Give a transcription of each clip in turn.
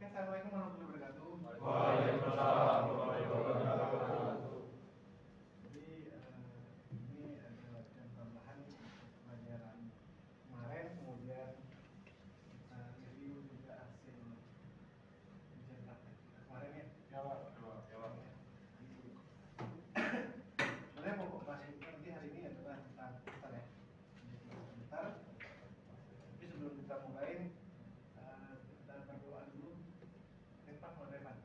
Assalamualaikum warahmatullahi wabarakatuh. Waalaikumsalam warahmatullahi wabarakatuh. Jadi ini adalah tambahan pelajaran kemarin, kemudian kita review juga hasil ujian praktek kemarin ya. Jawab. Sebenarnya pokok bahas nanti hari ini adalah tentang komputer ya. Komputer. Tapi sebelum kita mulai, kita berdoa dulu. Pak Revan.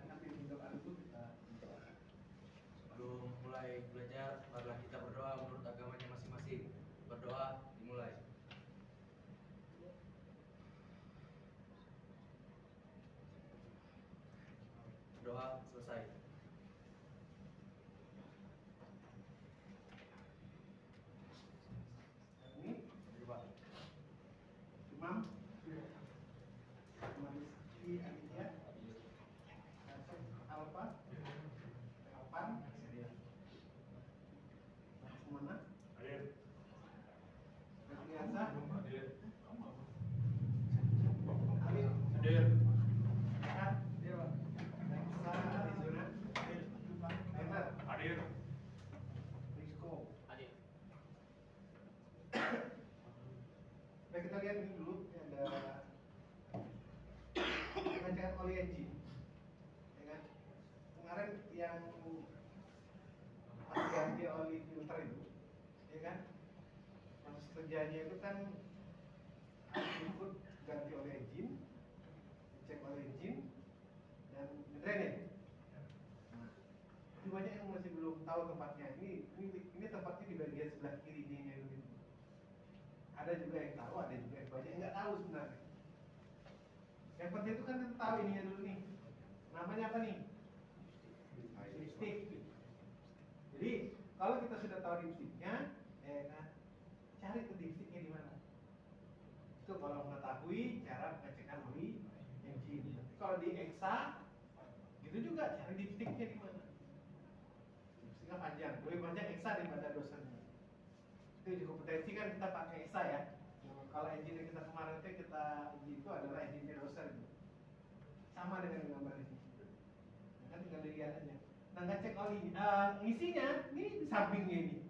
Nanti berdoa dulu kita. Sebelum mulai belajar, marilah kita berdoa menurut agamanya masing-masing. Berdoa dimulai. Doa selesai. Ini coba. Imam. Rizky Aditya. Alfa. Alpan. Mana? Hadir. Biasa. Hadir. Alif. Hadir. Kan? Dia Pak. Nexa Arizona. Emer. Hadir. Risco. Hadir. Baik, kita lihat ini dulu. Ini ada pengecekan oli engine, ya kan? Kemarin yang pas ganti oli filter itu, ya kan? Proses kerjanya itu kan input ganti oli engine, cek oli engine, dan ngedrain ya. Nah, itu banyak yang masih belum tahu tempatnya. Ini tempatnya di bagian sebelah kirinya itu. Ada juga yang tahu, ada juga yang banyak yang nggak tahu sebenarnya. Yang penting itu kan kita tahu ininya dulu nih. Namanya apa nih? Dipstick. Jadi kalau kita sudah tahu dipsticknya, ya kan, cari tuh dipsticknya di mana. Itu kalau mengetahui cara pengecekan oli engine. Kalau di EXA, gitu juga cari dipsticknya di mana. Dipsticknya panjang, lebih panjang EXA daripada dosennya. Itu di kompetensi kan kita pakai EXA ya. Kalau engine yang kita kemarin itu adalah engine doser gitu. Sama dengan gambar ini. Nah, kan tinggal dilihat aja. Nah, ngecek oli, ngisinya ini di sampingnya ini.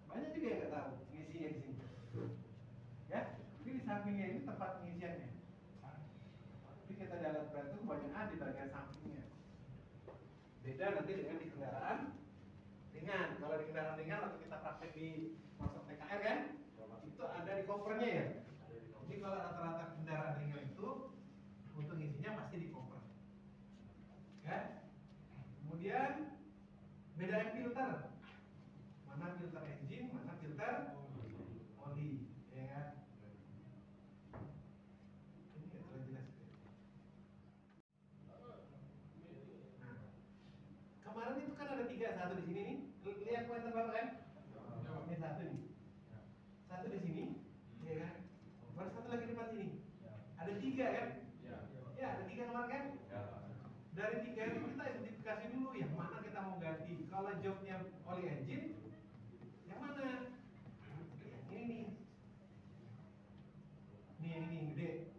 Banyak juga yang nggak tahu ngisinya di sini. Ya, ini di sampingnya ini tempat pengisiannya. Jadi kita dalam berat itu kebanyakan di bagian sampingnya. Beda nanti dengan di kendaraan ringan. Kalau di kendaraan ringan waktu kita praktek di masuk PKR kan, itu ada di kopernya ya. Jadi kalau rata-rata kendaraan ringan itu untuk ngisinya pasti di koper. Ya. Kemudian bedain filter. Mana filter engine, mana filter oli, ya kan? Ini nggak terlalu jelas. Nah, kemarin itu kan ada 3, satu di sini nih. Lihat pointer Bapak kan? Ini satu nih. Satu di sini, ya kan? Baru satu lagi di depan sini. Ada 3 kan? Ya, ada 3 kemarin kan? Dari 3 itu kita identifikasi dulu yang mana kita mau ganti. Kalau jobnya oli engine, yang mana? Yang ini nih. Nih yang ini gede.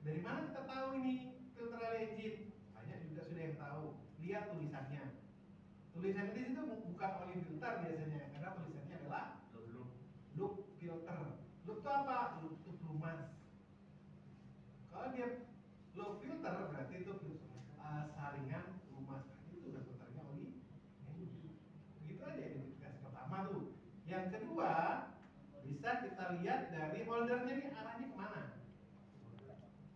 Dari mana kita tahu ini filter oli engine? Banyak juga sudah yang tahu. Lihat tulisannya. Tulisan di situ bukan oli filter biasanya, karena tulisannya adalah loop filter. Loop itu apa? Loop itu pelumas. Kalau dia loop filter berarti itu saringan pelumas. Itu udah filternya oli. Begitu aja identifikasi pertama tuh. Yang kedua bisa kita lihat dari holdernya nih arahnya kemana.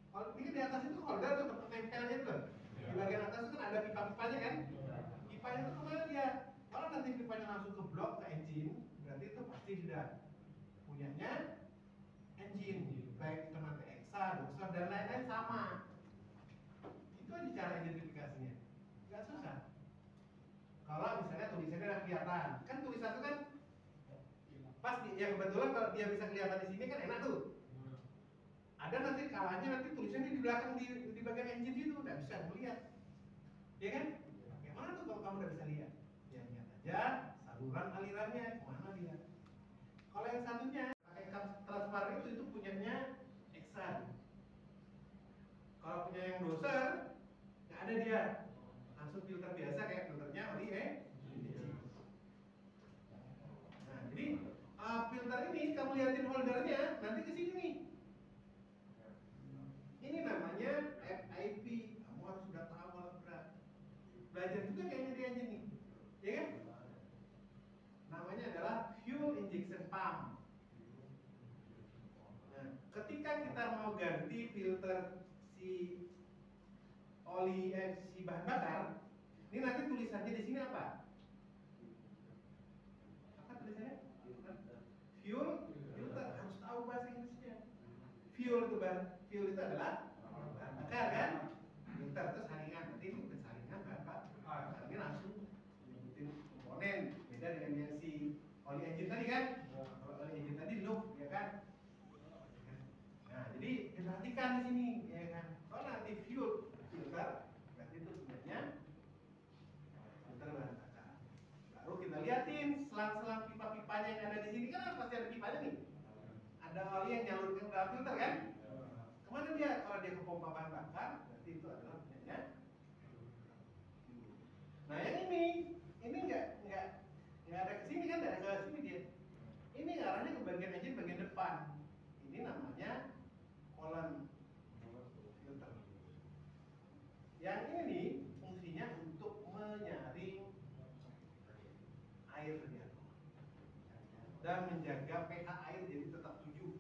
Kalau ini di atas itu holder tuh tempat tempelnya tuh. Di bagian atas itu kan ada pipa-pipanya kan? Pipanya itu kemana dia? Kalau nanti pipanya langsung ke blok ke engine, berarti itu pasti sudah punyanya engine, baik itu nanti EXA, doser dan lain-lain sama. Itu aja cara identifikasinya, nggak susah. Kalau misalnya tulisannya udah kelihatan, kan tulisan itu kan pasti, ya kebetulan kalau dia bisa kelihatan di sini kan enak tuh. Ada nanti kalanya nanti tulisannya di belakang di bagian engine itu nggak bisa melihat, ya kan? Gimana tuh kalau kamu udah bisa lihat? Ya lihat aja saluran alirannya kemana dia. Kalau yang satunya pakai transparan itu punyanya EXA. Kalau punya yang doser, nggak ada dia, langsung filter biasa kayak filternya oli engine. Nah, jadi filter ini kamu liatin holdernya, nanti ke sini nih. Ini namanya FIP. Kamu harus sudah tahu alat berat. Belajar juga kayaknya dia aja nih, ya kan? Namanya adalah fuel injection pump. Nah, ketika kita mau ganti filter si oli si bahan bakar, ini nanti tulisannya di sini apa? Apa tulisannya? Fuel filter, harus tahu bahasa Inggrisnya. Fuel itu adalah bahan bakar kan? Filter itu saringan, nanti itu bukan saringan bahan bakar. Ini langsung nyebutin komponen, beda dengan yang si oli engine tadi kan? Kalau oli engine tadi loop, ya kan? Nah, jadi diperhatikan di sini, ya kan? Kalau nanti fuel filter, berarti itu sebenarnya filter bahan bakar. Baru kita liatin selang-selang pipa-pipanya yang ada di sini, kan pasti ada pipanya nih. Ada oli yang nyalur ke dalam filter kan? Kemana dia? Kalau dia ke pompa bahan bakar, berarti itu adalah punyanya. Nah, yang ini nggak ada ke sini kan? Nggak ada ke sini dia. Ini arahnya ke bagian engine bagian depan. Ini namanya kolam filter. Yang ini nih fungsinya untuk menyaring air dia dan menjaga pH air jadi tetap 7.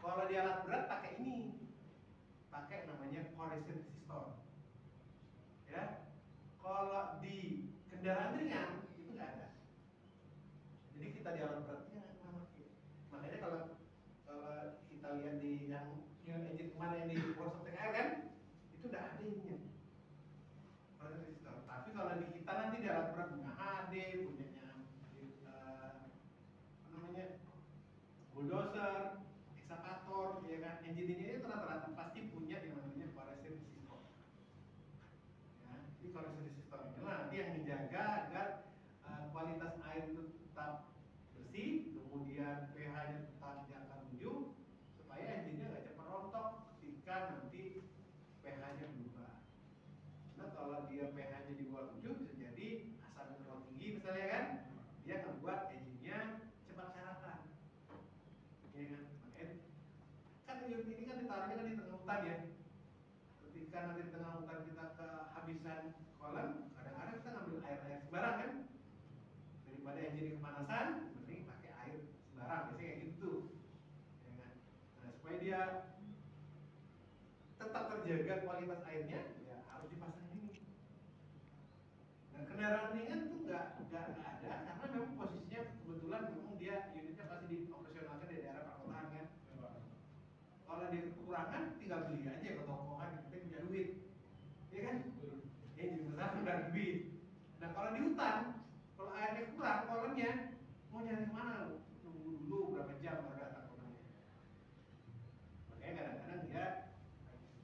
Kalau di alat berat pakai ini, pakai namanya corrosion resistor. Ya, kalau di kendaraan ringan itu nggak ada. Jadi kita di alat beratnya makanya kalau kita lihat di yang engine kemarin yang di workshop TKR kan, itu udah ada ininya. Tapi kalau di kita nanti di alat berat punya HD, punyanya apa namanya bulldozer, ekskavator, ya kan, engine ini rata-rata pasti punya yang namanya corrosion resistor. Ya, jadi corrosion resistor ini nanti yang menjaga agar kualitas air itu tetap bersih, kemudian pH-nya tetap di angka 7, supaya engine-nya nggak cepat rontok ketika nanti pH-nya berubah. Nah, kalau dia pH-nya di bawah 7 bisa jadi asamnya terlalu tinggi misalnya kan, dia membuat engine-nya cepat karatan. Ya kan? Makanya kan unit ini kan ditaruhnya kan di tengah hutan ya. Ketika nanti di tengah hutan kita kehabisan kolam, kadang-kadang kita ngambil air sembarang kan. Daripada engine kepanasan, mending pakai air sembarang, biasanya kayak gitu. Ya kan? Nah, supaya dia tetap terjaga kualitas airnya, ya harus dipasang ini. Nah, kendaraan ringan tuh nggak ada karena memang posisinya kebetulan memang dia unitnya pasti dioperasionalkan di daerah perkotaan kan. Kalau dia kekurangan tinggal beli aja ke toko kan, kita punya duit, ya kan? Ya jadi besar udah duit. Nah, kalau di hutan, kalau airnya kurang, kolamnya mau nyari kemana lu? Tunggu dulu berapa jam baru datang kolamnya. Makanya kadang-kadang dia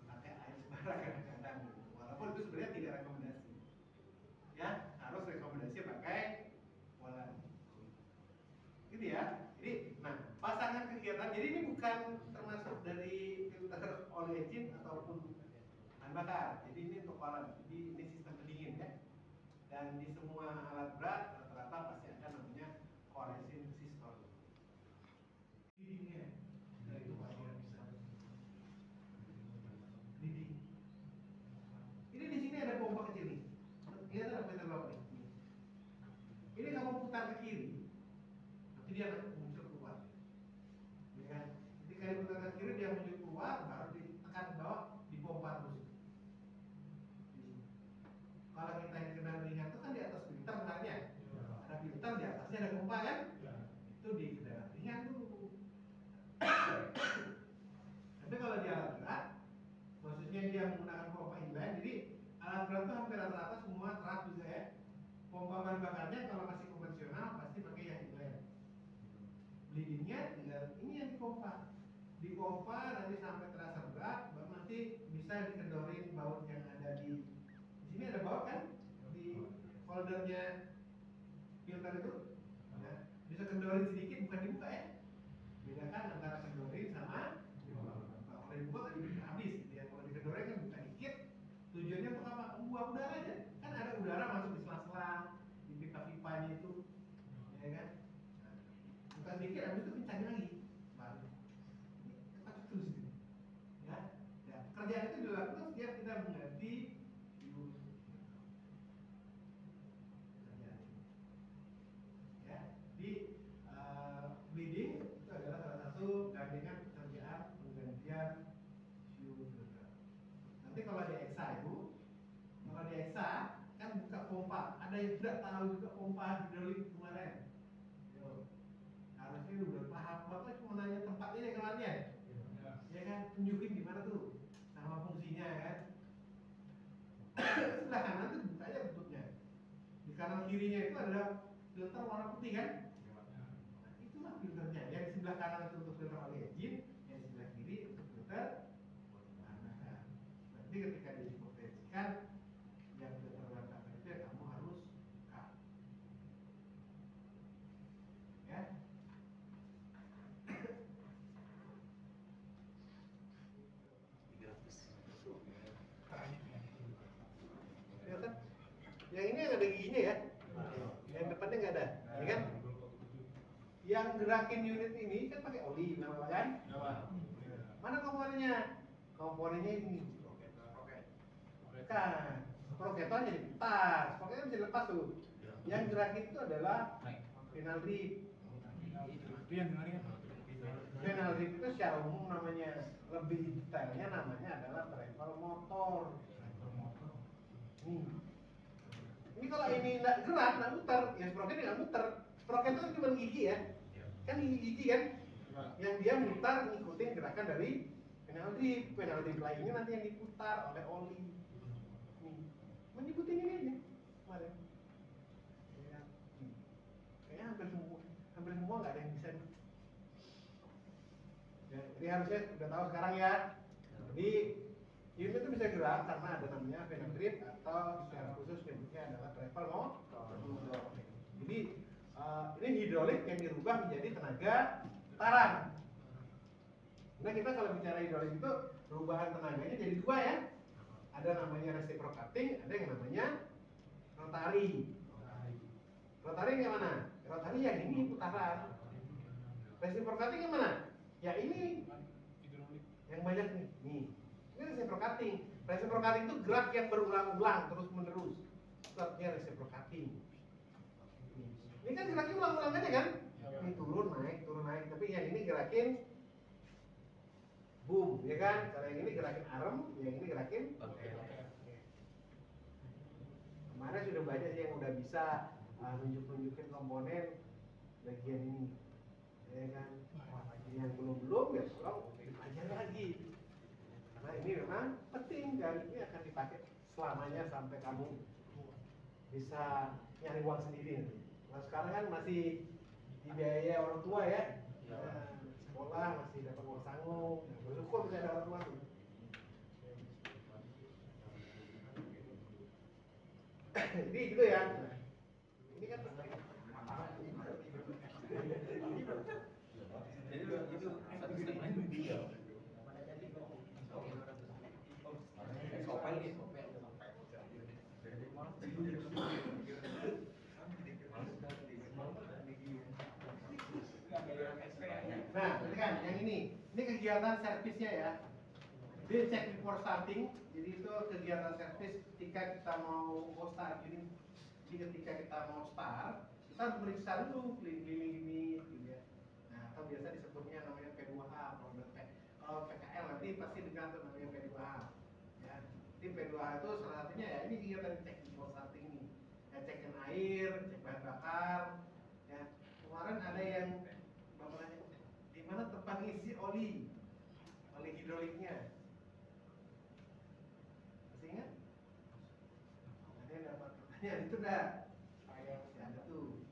pakai air sembarang kadang-kadang, walaupun itu sebenarnya tidak rekomendasi. Ya, harus rekomendasi pakai kolam. Gitu ya. Jadi, nah, pasangan kegiatan. Jadi ini bukan termasuk dari filter oli engine ataupun bahan bakar. Jadi ini untuk kolam. Jadi ini sistem pendingin ya. Dan di semua alat berat rata-rata pasti ada namanya corrosion resistor. Dindingnya, nah itu pasti bisa. Dinding. Ini di sini ada pompa kecil nih. Lihat ada meter bawah nih. Ini kamu putar ke kiri, nanti dia akan muncul keluar. Ya kan? Ketika diputar ke kiri dia muncul keluar, baru ditekan ke bawah, dipompa terus. Kalau kita yang kendaraan ringan itu kan di atas filter sebenarnya. Ada filter di atasnya ada pompa kan? Itu di kendaraan ringan tuh. Tapi kalau di alat berat, maksudnya dia menggunakan pompa inline, jadi alat berat itu hampir rata-rata semua truk juga ya. Pompa bahan bakarnya kalau masih konvensional pasti pakai yang inline. Bleedingnya tinggal ini yang dipompa nanti sampai terasa berat, baru nanti bisa dikendorin baut yang ada di sini ada baut kan di foldernya filter itu, ya. Bisa kendorin sedikit bukan dibuka ya. Bedakan antara kendorin sama kalau dibuka kan habis gitu ya. yang tidak tahu juga pompa hidrolik kemarin? Yo, harusnya udah paham, bapak cuma nanya tempat ini kemarin ya kan, tunjukin di mana tuh sama fungsinya ya kan. Sebelah kanan tuh buka aja bentuknya, di kanan kirinya itu ada filter warna putih kan. Nah, itulah filternya, yang di sebelah kanan itu untuk filter oli engine, yang di sebelah kiri untuk filter warna kan. Nanti ketika dipotensikan yang filter warna itu ya kamu harus buka ya. Ya kan? Yang ini ada giginya ya, yang depannya nggak ada, ya kan? Yang gerakin unit ini kan pakai oli, nama kan? Mana komponennya? Komponennya ini. Bukan. Sproketan jadi tas, sproketan bisa lepas tuh. Yang gerakin itu adalah final grip. Final grip itu secara umum namanya, lebih detailnya namanya adalah driver motor. Ini kalau ini nggak gerak, nggak muter, ya sproket nggak muter. Sproket itu cuma gigi ya, kan gigi kan, yang dia mutar ngikutin gerakan dari final grip lainnya nanti yang diputar oleh oli. Menyebutin ini aja kemarin. Ya. Kayaknya hampir semua nggak ada yang bisa. Ya, jadi harusnya udah tahu sekarang ya. Jadi unit itu bisa gerak karena ada namanya final grip atau secara khusus nyebutnya adalah driver motor. Jadi ini hidrolik yang dirubah menjadi tenaga putaran. Nah kita kalau bicara hidrolik itu perubahan tenaganya jadi dua ya. Ada namanya reciprocating, ada yang namanya rotary. Rotary yang mana? Rotary yang ini putaran. Reciprocating yang mana? Ya ini yang banyak nih. Ini reciprocating. Reciprocating itu gerak yang berulang-ulang terus menerus. Sebabnya reciprocating. Ini kan geraknya ulang-ulang aja kan? Ini turun naik. Tapi yang ini gerakin boom, ya kan? Kalau yang ini gerakin arm, yang ini gerakin. Kemarin sudah banyak sih yang udah bisa nunjukin komponen bagian ini, ya kan? Yang belum ya tolong dipelajari lagi. Karena ini memang penting dan ini akan dipakai selamanya sampai kamu bisa nyari uang sendiri nanti. Nah sekarang kan masih dibiayai orang tua ya. Sekolah masih dapat uang sanggup, bersyukur bisa ada orang tua tuh. Jadi gitu ya. Ini kan nah, ini kan yang ini kegiatan servisnya ya. Dia check before starting, jadi itu kegiatan servis ketika kita mau start. Jadi ketika kita mau start, kita harus periksa dulu keliling ini, gitu ya. Nah, atau biasa disebutnya namanya P2H, kalau PKL nanti pasti dengar tuh namanya P2H. Ya, jadi P2H itu salah satunya ya ini kegiatan check before starting ini. Ya, cekin air, cek bahan bakar. Ya, kemarin ada yang bapak nanya, di mana tempat ngisi oli hidroliknya? Masih ingat? Ada yang dapat pertanyaan itu dah. Saya masih ada tuh.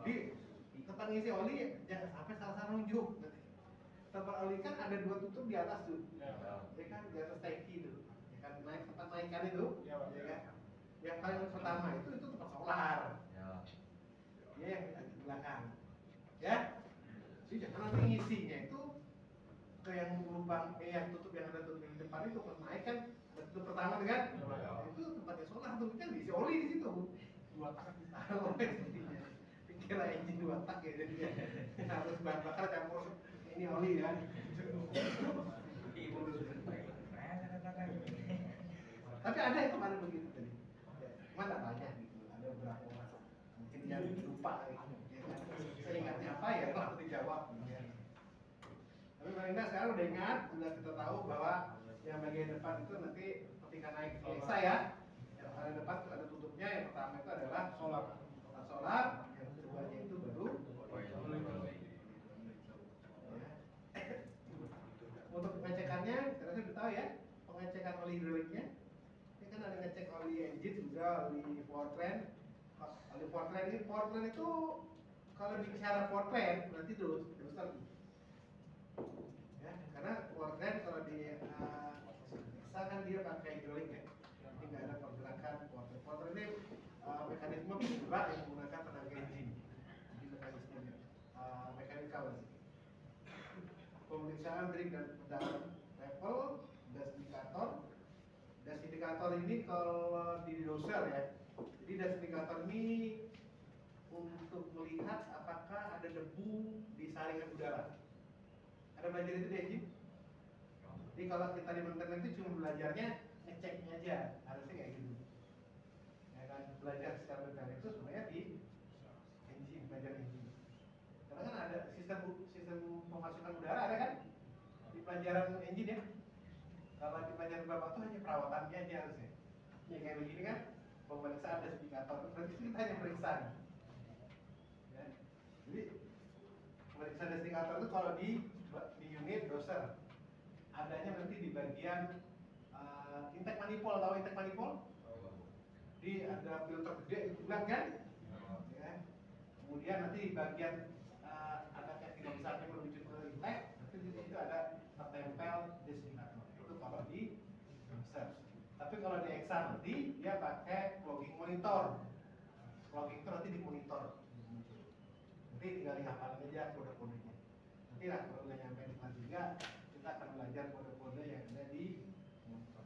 Di tempat ngisi oli jangan sampai salah nunjuk. Tempat oli kan ada dua tutup di atas tuh. Ya kan di atas tangki tuh. Ya kan tempat naikkan itu. Ya kan. Yang paling pertama itu tempat solar. Dia yang di belakang. Ya. Jadi jangan nanti ngisinya itu ke yang lubang yang tutup yang ada tutup di depan itu pas naik kan ada tutup pertama kan? Itu tempatnya solar tuh kan diisi oli di situ. 2 tak ditaruh intinya. Pikir engine 2 tak ya jadinya. Harus bahan bakar campur ini oli kan. Tapi ada yang kemarin begitu tadi. Cuma tak banyak gitu. Ada beberapa orang mungkin yang lupa gitu. Saya ingatnya apa ya kalau dijawab. Tapi paling enggak sekarang udah ingat, udah kita tahu bahwa yang bagian depan itu nanti ketika naik Alexa ya, Ada depan tuh ada tutupnya. Yang pertama itu adalah solar. Solar, yang keduanya itu baru untuk pengecekannya, kita sudah tahu ya, pengecekan oli hidroliknya. Ini kan ada ngecek oli engine juga, oli powertrain. Oli powertrain itu kalau bicara powertrain berarti terus lagi. Ya, karena powertrain kalau di kan dia pakai hidrolik ya, jadi nggak ada pergerakan powertrain. Powertrain ini mekanisme penggerak yang menggunakan tenaga engine. Jadi mekanismenya mekanikal sih. Pemeriksaan brake dan pedal level, gas indikator. Gas indikator ini kalau di doser ya. Jadi gas indikator ini untuk melihat apakah ada debu di saringan udara. Ada belajar itu di engine? Jadi kalau kita di maintenance itu cuma belajarnya ngeceknya aja, harusnya kayak gitu. Ya kan belajar secara mekanik itu sebenarnya di engine, belajar engine. Karena kan ada sistem pemasukan udara ada kan di pelajaran engine ya. Kalau di pelajaran bapak tuh hanya perawatannya aja harusnya. Ya kayak begini kan, pemeriksaan gas indikator, berarti kita hanya periksa. Ya. Jadi pemeriksaan gas indikator itu kalau di unit doser adanya nanti di bagian intake manifold. Tahu intake manifold? Jadi ada filter gede itu bulan kan? Ya. Kemudian nanti di bagian ada kayak finalisasi menuju ke intake, nanti di situ ada tertempel gas indikator. Itu kalau di doser. Tapi kalau di EXA nanti dia pakai clogging monitor. Clogging itu nanti di monitor. Nanti tinggal dihafalin aja kode-kodenya. Nanti lah kalau udah nyampe di kelas 3 kita akan belajar kode-kode yang ada di monitor.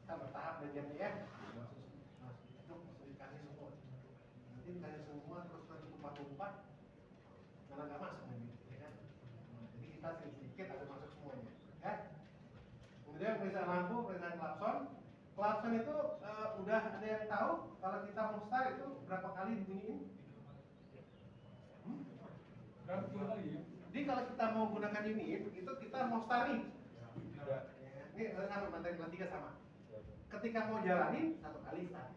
Kita bertahap belajarnya ya. Masuk dikasih semua. Nanti dikasih semua terus nanti umpat-umpat malah nggak masuk nanti, ya kan? Jadi kita sedikit ada masuk semuanya, ya. Kemudian pemeriksaan lampu, pemeriksaan klakson. Klakson itu udah ada yang tahu kalau kita mau start itu berapa kali dibunyiin? Berapa kali ya? Jadi kalau kita mau gunakan unit itu kita mau start nih. Ini sama materi kelas 3 sama. Ketika mau jalanin satu kali start.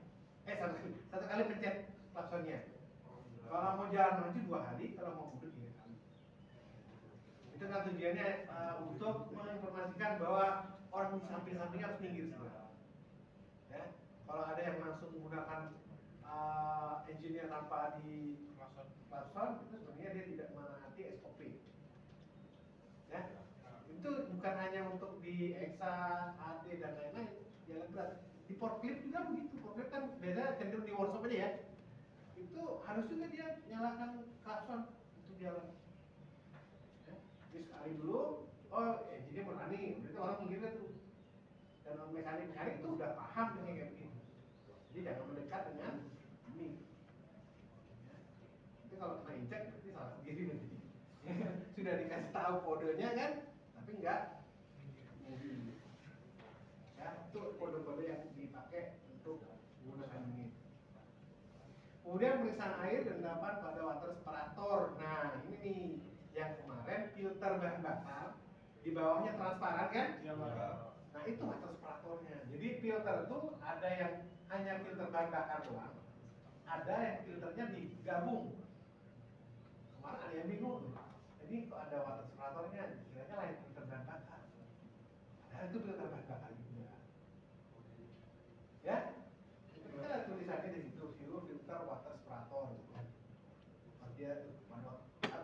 Satu kali pencet klaksonnya. Kalau mau jalan maju 2 kali, kalau mau mundur 3 kali. Itu kan tujuannya untuk menginformasikan bahwa orang di samping-samping harus minggir segera. Ya, kalau ada yang langsung menggunakan engineer tanpa di klakson, itu sebenarnya dia tidak menaati SOP. Ya, itu bukan hanya untuk di EXA, AD dan lain-lain, jalan berat. Di forklift juga begitu. Forklift kan biasanya cenderung di workshop aja ya. Itu harus juga dia nyalakan klakson untuk jalan. Ya, jadi sekali dulu, oh engineer berani, berarti orang minggirnya tuh. Dan mekanik itu udah paham dengan kayak begini. Jadi jangan mendekat dengan ini. Ya. Itu kalau kena injek berarti salah sendiri nanti. Sudah dikasih tahu kodenya kan, tapi enggak. Ya, itu kode-kode yang dipakai untuk menggunakan ini. Kemudian pemeriksaan air dan endapan pada water separator. Nah, ini nih yang kemarin filter bahan bakar di bawahnya transparan kan? Iya, Pak. Nah itu water separatornya. Jadi filter itu ada yang hanya filter bahan bakar doang, ada yang filternya digabung. Kemarin ada yang bingung. Jadi kok ada water separatornya, kiranya lain filter bahan bakar. Nah itu filter bahan bakar juga. Ya, itu kita ada tulisannya di situ, filter water separator. Gitu.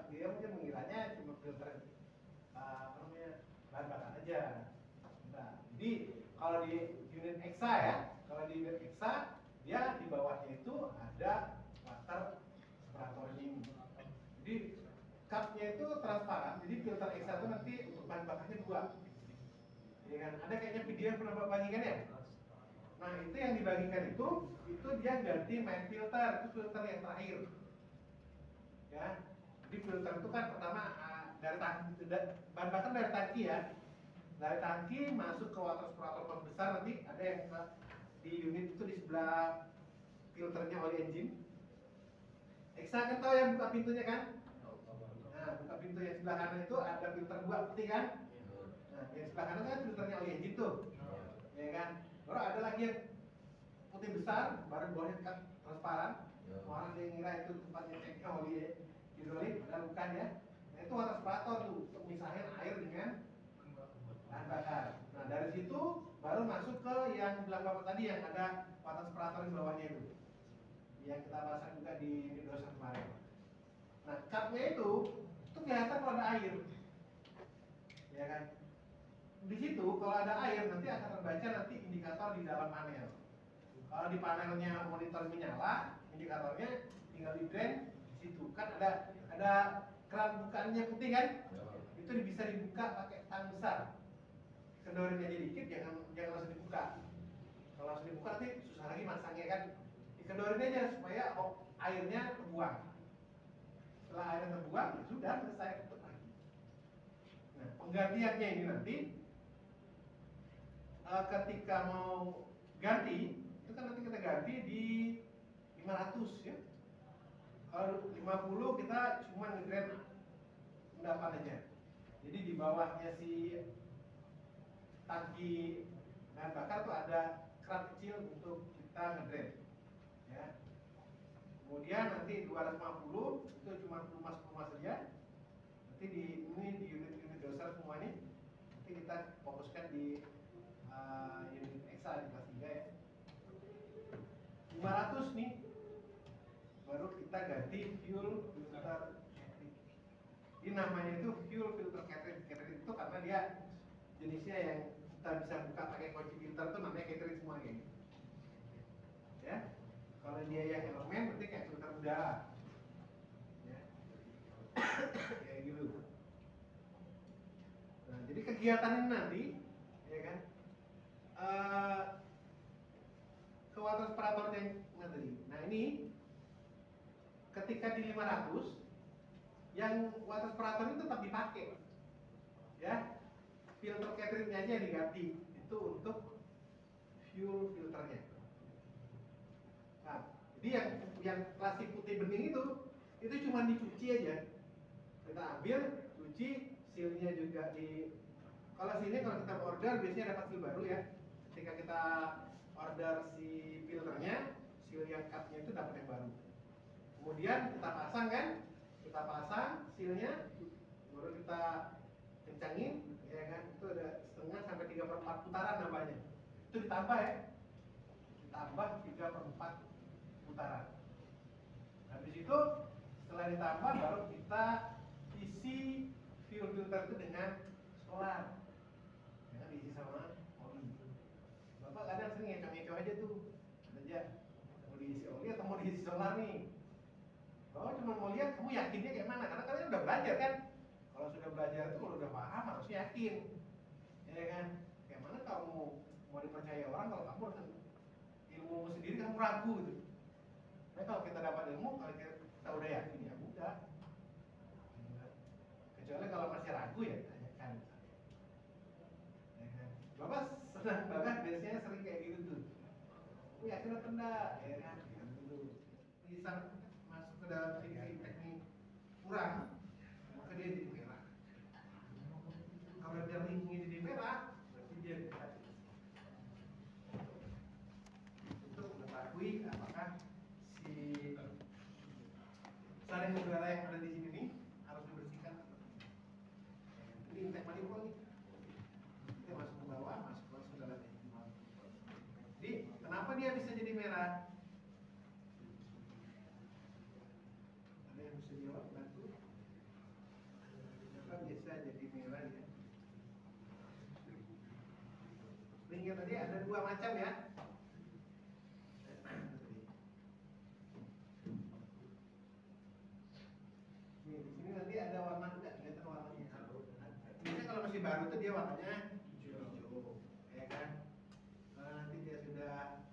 Dia mungkin mengiranya cuma filter bahan bakar aja. Nah, jadi kalau di unit EXA ya, kalau di unit EXA dia di bawahnya itu ada water separatornya ini. Jadi cupnya itu transparan, jadi filter EXA itu nanti untuk bahan bakarnya 2. Ya kan? Ada kayaknya video yang pernah Bapak bagikan ya? Nah itu yang dibagikan itu dia ganti main filter, itu filter yang terakhir. Ya, jadi filter itu kan pertama dari tangki, bahan bakar dari tangki ya. Dari tangki masuk ke water separator besar, nanti ada yang di unit itu di sebelah filternya oli engine. EXA kan tahu yang buka pintunya kan? Nah, buka pintu yang sebelah kanan itu ada filter 2 putih kan? Nah, yang sebelah kanan kan filternya oli engine tuh, ya kan? Baru ada lagi yang putih besar, baru bawahnya kan transparan. Ya. Orang dia ngira itu tempatnya ceknya oli ya, hidrolik, padahal bukan ya. Nah itu water separator tuh, untuk misahin air dengan bahan bakar. Nah dari situ baru masuk ke yang bilang bapak tadi yang ada water separator di bawahnya itu, yang kita pasang juga di dosen kemarin. Nah capnya itu kelihatan kalau ada air, ya kan? Di situ kalau ada air nanti akan terbaca nanti indikator di dalam panel. Kalau di panelnya monitor menyala, indikatornya tinggal di drain di situ kan ada keran bukaannya putih kan? Itu bisa dibuka pakai tang besar. Kendorin aja dikit, jangan langsung dibuka. Kalau langsung dibuka nanti susah lagi masangnya kan. Dikendorin aja supaya airnya terbuang. Setelah airnya terbuang, ya sudah selesai tutup lagi. Nah penggantiannya ini nanti ketika mau ganti itu kan nanti kita ganti di 500 ya. Kalau 50 kita cuma ngedrain endapan aja. Jadi di bawahnya si tangki bahan bakar tuh ada keran kecil untuk kita ngedrain ya. Kemudian nanti 250 itu cuma pelumas saja. Nanti di unit-unit doser semua ini nanti kita fokuskan di unit EXA di kelas 3 ya. 500 nih baru kita ganti fuel filter catering. Ini namanya itu fuel filter catering. Catering itu karena dia jenisnya yang kita bisa buka pakai kunci filter tuh namanya catering semua kayak gitu. Ya. Kalau dia yang elemen berarti kayak filter udara. Ya. Kayak gitu. Nah, jadi kegiatan ini nanti ya kan ke water separator yang tadi. Nah ini ketika di 500 yang water separator itu tetap dipakai ya, filter cateringnya aja yang diganti itu untuk fuel filternya. Nah jadi yang plastik putih bening itu cuma dicuci aja, kita ambil cuci, sealnya juga di. Kalau sini kalau kita order biasanya dapat seal baru ya. Ketika kita order si filternya, seal yang cutnya itu dapat yang baru. Kemudian kita pasang kan, kita pasang sealnya, baru kita kencangin, ya kan? Itu ada setengah sampai 3/4 putaran nambahnya. Itu ditambah ya, ditambah 3/4 putaran. Habis itu setelah ditambah baru kita isi fuel filter itu dengan solar. Jangan diisi sama oli. Bapak kadang sering ngecoh-ngecoh aja tuh, aja mau diisi oli atau mau diisi solar nih. Kalau cuma mau lihat, kamu yakinnya kayak mana? Karena kalian udah belajar kan. Kalau sudah belajar itu kalau udah paham harus yakin, ya kan? Kayak mana kamu mau dipercaya orang kalau kamu dengan ilmu sendiri kamu ragu gitu. Nah kalau kita dapat ilmu, kalau kita udah yakin ya udah. Kecuali kalau masih ragu ya tanyakan. Ya kan? Bapak senang banget biasanya sering kayak gitu tuh. Aku yakin atau enggak? Ya kan? Bisa masuk ke dalam teknik kurang, maka dia jadi merah. Kalau dia linknya jadi merah, berarti dia gratis. Untuk mengetahui apakah si saring udara yang ada di sini nih harus dibersihkan. Ini intake manifold nih. Kita masuk ke bawah, masuk ke dalam manifold. Jadi kenapa dia bisa jadi merah? Ada yang bisa jawab bantu? Kenapa bisa jadi merah ya? Linknya tadi ada 2 macam ya. Nih, di sini nanti ada warna enggak kelihatan warnanya. Biasanya kalau masih baru tuh dia warnanya hijau, ya kan? Kalau nanti dia sudah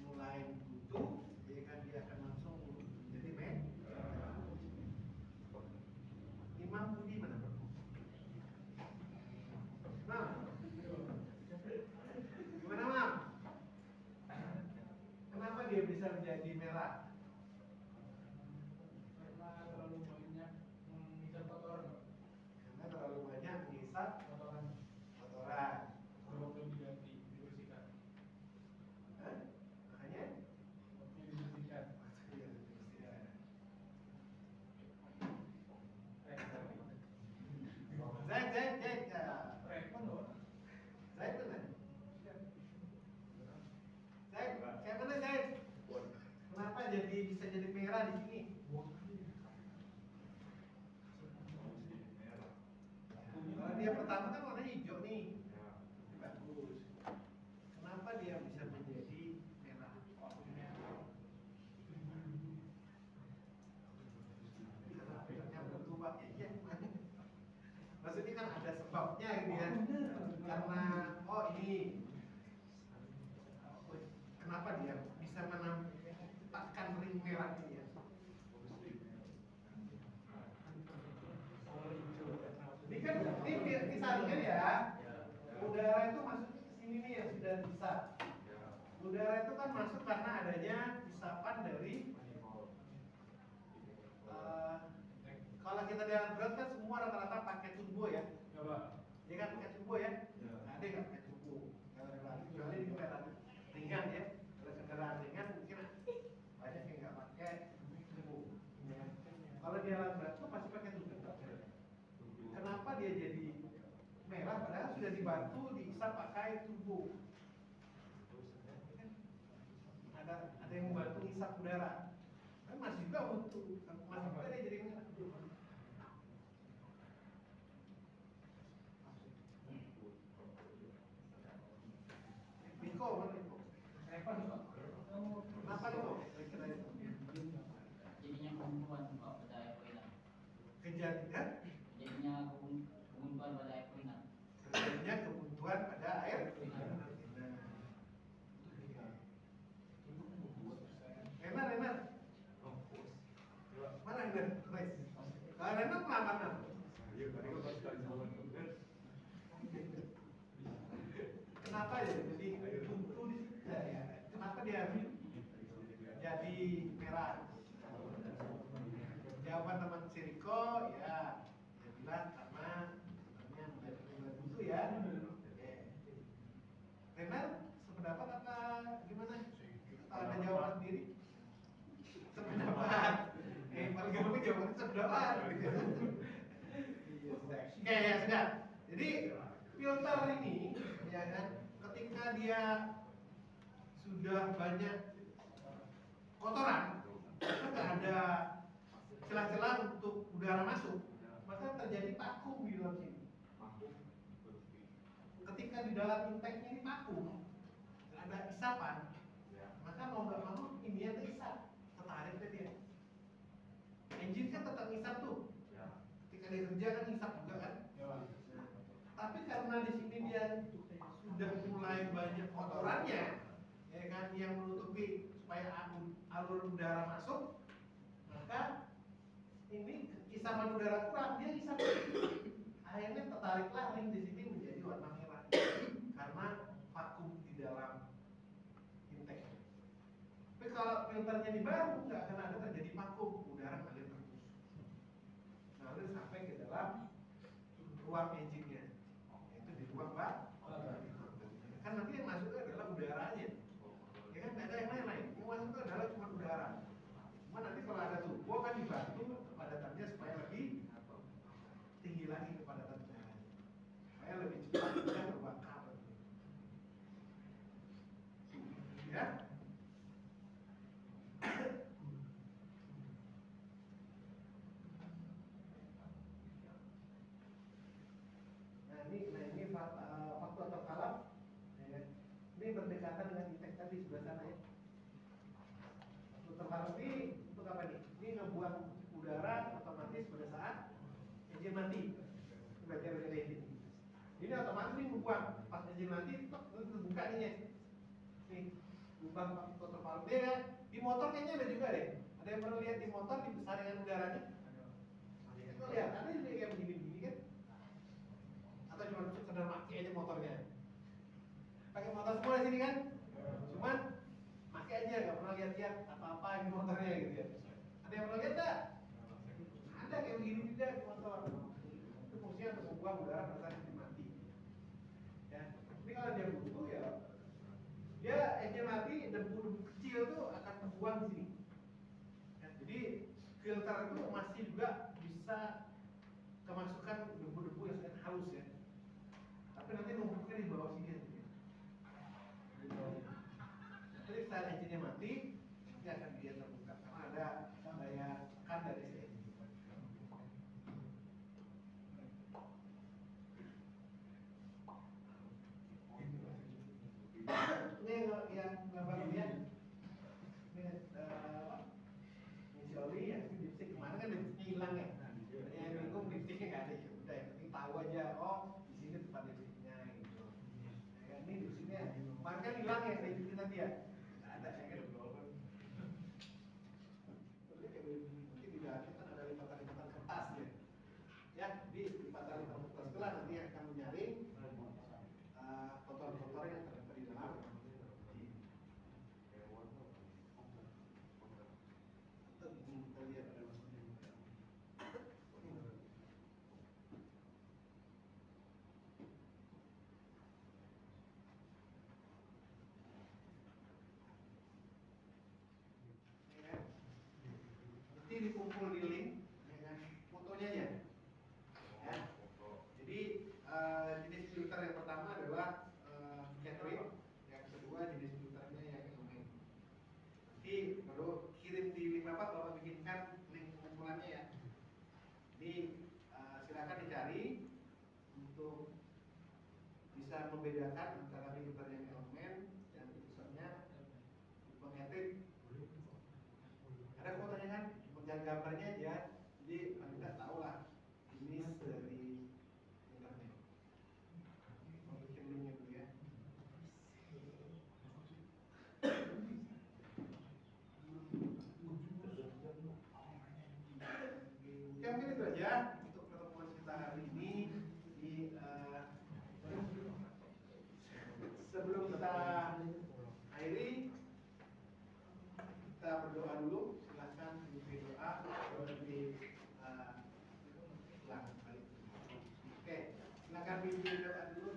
mulai butuh, ya kan dia akan langsung jadi merah. Imam Budi mana bro? Mam, gimana Mam? Kenapa dia bisa menjadi merah? Karena terlalu banyak mengikat kotoran. Karena terlalu banyak sebabnya gitu ya. Karena oh ini kenapa dia bisa menampakkan ring merah ini ya? Ini kan ini misalnya ya, udara itu masuk ke sini nih yang sudah bisa. Udara itu kan masuk karena adanya isapan dari kalau kita dalam berat kan semua rata-rata pakai turbo ya. Dia kan pakai turbo ya. Nah, dia nggak pakai turbo. Kecuali di kendaraan ringan ya. Kalau kendaraan ringan mungkin banyak yang nggak pakai turbo. Ya. Kalau di alat berat tuh pasti pakai turbo. Kenapa dia jadi merah padahal sudah dibantu diisap pakai turbo? Ada yang membantu isap udara. Kan masih juga butuh, masih juga dia jadi merah. Niko, mana Niko? Kenapa Niko? Jadinya kebuntuan Pak pada air koinan. Kejadian? Jadinya kebuntuan pada air koinan. Kejadiannya kebuntuan pada air. Renar. Mana Renar? Kalau Renar melakukan kenapa ya jadi buntu di situ ya? Kenapa dia jadi merah? Jawaban teman si Riko ya dia bilang karena sebenarnya menjadi buntu ya. Renar sependapat apa gimana? Atau ada jawaban sendiri? Sependapat. Paling gampang jawabannya sependapat. Oke ya sudah. Jadi filter ini ya kan ketika dia sudah banyak kotoran, nggak ada celah-celah untuk udara masuk, maka terjadi vakum di dalam sini. Ketika di dalam intake ini vakum, ada isapan, maka mau nggak mau ini ada isap, tertarik ke dia. Engine kan tetap isap tuh, ketika dia kerja kan isap juga kan. Tapi karena di sini dia sudah mulai banyak kotorannya, ya kan, yang menutupi supaya alur udara masuk, maka ini isapan udara kurang, dia isap. Akhirnya tertariklah ring di sini menjadi warna merah karena vakum di dalam intake. Tapi kalau filternya di baru nggak akan ada terjadi vakum, udara mengalir terus, mengalir sampai ke dalam ruang engine-nya, yaitu di ruang bak. Kan nanti yang masuk adalah udaranya, ya kan nggak ada yang lain. Yang masuk itu adalah cuma udara. Cuma nanti kalau ada turbo kan dibantu kepadatannya supaya lebih tinggi lagi kepadatannya, supaya lebih cepat tidak terbakar. Ya. Nah ini faktor atau kalam, ya. Ini berdekatan dengan intake tadi sebelah sana ya. Faktor kalam ini untuk apa nih? Ini ngebuang udara otomatis pada saat engine mati. Bagian dari engine. Ini otomatis ini ngebuang pas engine mati, terbuka ininya. Nih, bukan faktor kalam dia kan. Di motor kayaknya ada juga deh. Ada yang pernah lihat di motor dibesarin udaranya? Itu lihat, ada juga kayak begini-begini kan? Atau cuma sekedar pakai aja motornya? Pakai motor semua di sini kan? Cuman pakai aja, nggak pernah lihat-lihat apa-apa di motornya gitu ya. Ada yang pernah lihat nggak? Ada kayak begini juga di motor. Itu fungsinya untuk membuang udara pada saat engine mati. Ya, tapi kalau dia butuh ya, dia engine mati, debu-debu kecil tuh akan terbuang di sini. Ya, jadi filter itu masih juga bisa kemasukan debu-debu yang sangat halus ya. Tapi nanti numpuknya di bawah sini aja. Jadi saat engine-nya mati, nanti akan dia terbuka karena ada daya tekan dari sini. Ini yang gambar lihat, ini si Oli ya, dipstik kemarin kan dipstiknya hilang ya. Yang bingung dipstiknya nggak ada ya. Udah yang penting tahu aja. Oh untuk bisa membedakan antara filter yang elemen dan filternya magnetik. Ada kok tanya kan, jangan gambarnya aja, jadi kita tahu lah ini dari internet. Mau bikin linknya dulu ya. Oke, mungkin itu aja untuk pertemuan kita hari ini. Di sebelum kita akhiri, kita berdoa dulu. Silahkan mimpi doa seperti ulang balik. Oke, silakan mimpi doa dulu.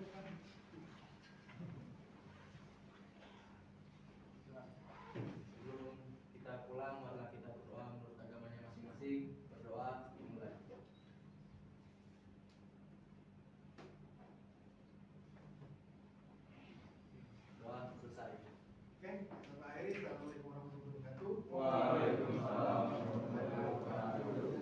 Sebelum kita pulang, marilah kita berdoa menurut agamanya masing-masing. Berdoa dimulai. Doa selesai. Oke, sampai akhir. Assalamualaikum warahmatullahi wabarakatuh. Waalaikumsalam warahmatullahi wabarakatuh.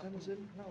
Sana, sana,